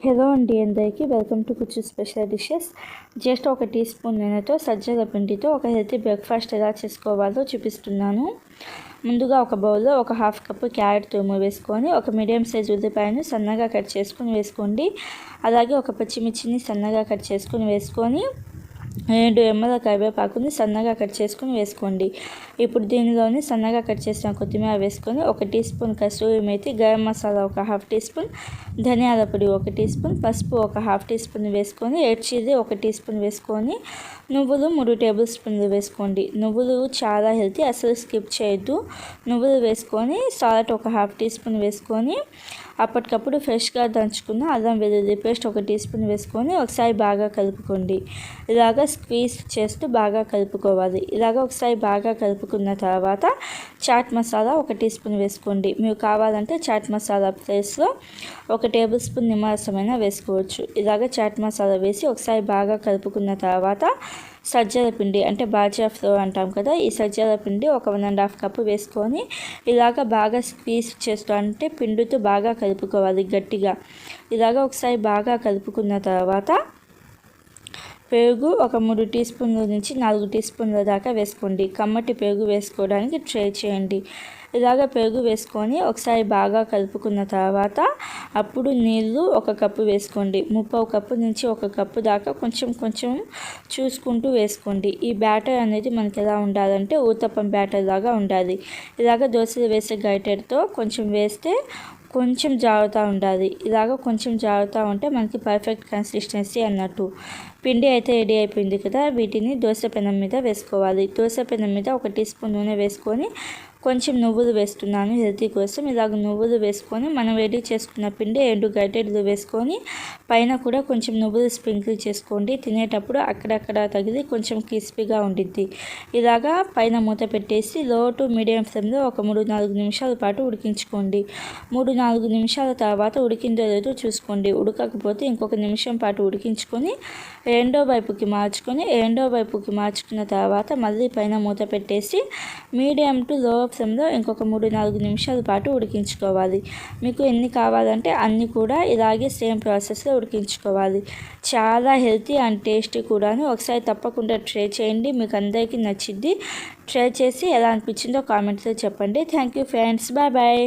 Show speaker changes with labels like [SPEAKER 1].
[SPEAKER 1] Hello అండి, అందరికీ welcome to కుచ్చు స్పెషల్ డిషెస్. జస్ట్ ఒక టీ స్పూన్ నూనెతో సజ్జల పిండితో ఒక హెల్తీ బ్రేక్ఫాస్ట్ ఎలా చేసుకోవాలో చూపిస్తున్నాను. ముందుగా ఒక బౌల్లో ఒక హాఫ్ కప్పు క్యారెట్ తురుము వేసుకొని, ఒక మీడియం సైజ్ ఉల్లిపాయను సన్నగా కట్ చేసుకొని వేసుకోండి. అలాగే ఒక పచ్చిమిర్చిని సన్నగా కట్ చేసుకొని వేసుకొని 2 రెమ్మల కరివేపాకుని సన్నగా కట్ చేసుకొని వేసుకోండి. ఇప్పుడు దీనిలోని సన్నగా కట్ చేసిన కొత్తిమీర వేసుకొని, 1 teaspoon kasturi methi, garam masala 1 half teaspoon, ధనియాల పొడి 1 టీ స్పూన్, పసుపు 1 హాఫ్ టీ స్పూన్ వేసుకొని, రెడ్ చిల్లీ 1 టీ స్పూన్ వేసుకొని, నువ్వులు 3 టేబుల్ స్పూన్లు వేసుకోండి. నువ్వులు చాలా హెల్తీ, అసలు స్కిప్ చేయొద్దు. నువ్వులు వేసుకొని సాల్ట్ 1 హాఫ్ టీ స్పూన్ వేసుకొని, అప్పటికప్పుడు ఫ్రెష్గా దంచుకున్న అల్లం వెల్లుల్లి పేస్ట్ 1 టీ స్పూన్ వేసుకొని ఒకసారి బాగా కలుపుకోండి. ఇలాగ స్క్వీజ్ చేస్తూ బాగా కలుపుకోవాలి. ఇలాగ ఒకసారి బాగా కలుపుకున్న తర్వాత చాట్ మసాలా 1 టీ స్పూన్ వేసుకోండి. మీరు కావాలంటే చాట్ మసాలా ప్లేస్లో 1 టేబుల్ స్పూన్ నిమ్మరసమైనా వేసుకోవచ్చు. ఇలాగ చాట్ మసాలా వేసి ఒకసారి బాగా కలుపుకున్న తర్వాత సజ్జల పిండి అంటే బాజియా ఫ్లోర్ అంటాం కదా, ఈ సజ్జల పిండి 1.5 కప్పు వేసుకొని ఇలాగ బాగా స్క్వీజ్ చేస్తూ అంటే పిండితో బాగా కలుపుకోవాలి గట్టిగా. ఇలాగ ఒకసారి బాగా కలుపుకున్న తర్వాత పెరుగు ఒక 3 టీ స్పూన్ల నుంచి 4 టీ స్పూన్ల దాకా వేసుకోండి. కమ్మటి పెరుగు వేసుకోవడానికి ట్రై చేయండి. ఇలాగ పెరుగు వేసుకొని ఒకసారి బాగా కలుపుకున్న తర్వాత అప్పుడు నీళ్ళు 1 కప్పు వేసుకోండి. 3/4 కప్పు నుంచి 1 కప్పు దాకా కొంచెం కొంచెం చూసుకుంటూ వేసుకోండి. ఈ బ్యాటర్ అనేది మనకి ఎలా ఉండాలంటే ఊతప్పం బ్యాటర్ లాగా ఉండాలి. ఇలాగ దోశలు వేసే గరిటెతో కొంచెం వేస్తే కొంచెం జారుతూ ఉండాలి. ఇలాగ కొంచెం జారుతూ ఉంటే మనకి పర్ఫెక్ట్ కన్సిస్టెన్సీ అన్నట్టు. పిండి అయితే రెడీ అయిపోయింది కదా, వీటిని దోశ పెనం మీద వేసుకోవాలి. దోశ పెనం మీద 1 టీ స్పూన్ నూనె వేసుకొని కొంచెం నువ్వులు వేస్తున్నాను హెల్తీ కోసం. ఇలాగ నువ్వులు వేసుకొని మనం రెడీ చేసుకున్న పిండి 2 గరిటెలు వేసుకొని పైన కూడా కొంచెం నువ్వులు స్ప్రింకిల్ చేసుకోండి. తినేటప్పుడు అక్కడక్కడ తగిలి కొంచెం క్రిస్పీగా ఉండిద్ది. ఇలాగా పైన మూత పెట్టేసి లో టు మీడియం ఫ్లేమ్లో ఒక 3-4 నిమిషాల పాటు ఉడికించుకోండి. 3-4 నిమిషాల తర్వాత ఉడికిందో లేదో చూసుకోండి. ఉడకకపోతే ఇంకొక నిమిషం పాటు ఉడికించుకొని రెండో వైపుకి మార్చుకున్న తర్వాత మళ్ళీ పైన మూత పెట్టేసి మీడియం టు లో ఫ్లేమ్లో ఇంకొక 3-4 నిమిషాల పాటు ఉడికించుకోవాలి. మీకు ఎన్ని కావాలంటే అన్నీ కూడా ఇలాగే సేమ్ ప్రాసెస్లో ఉడికించుకోవాలి. చాలా హెల్తీ అండ్ టేస్టీ కూడాను. ఒకసారి తప్పకుండా ట్రై చేయండి, మీకు అందరికీ నచ్చిద్ది. ట్రై చేసి ఎలా అనిపించిందో కామెంట్స్లో చెప్పండి. Thank you friends, bye bye.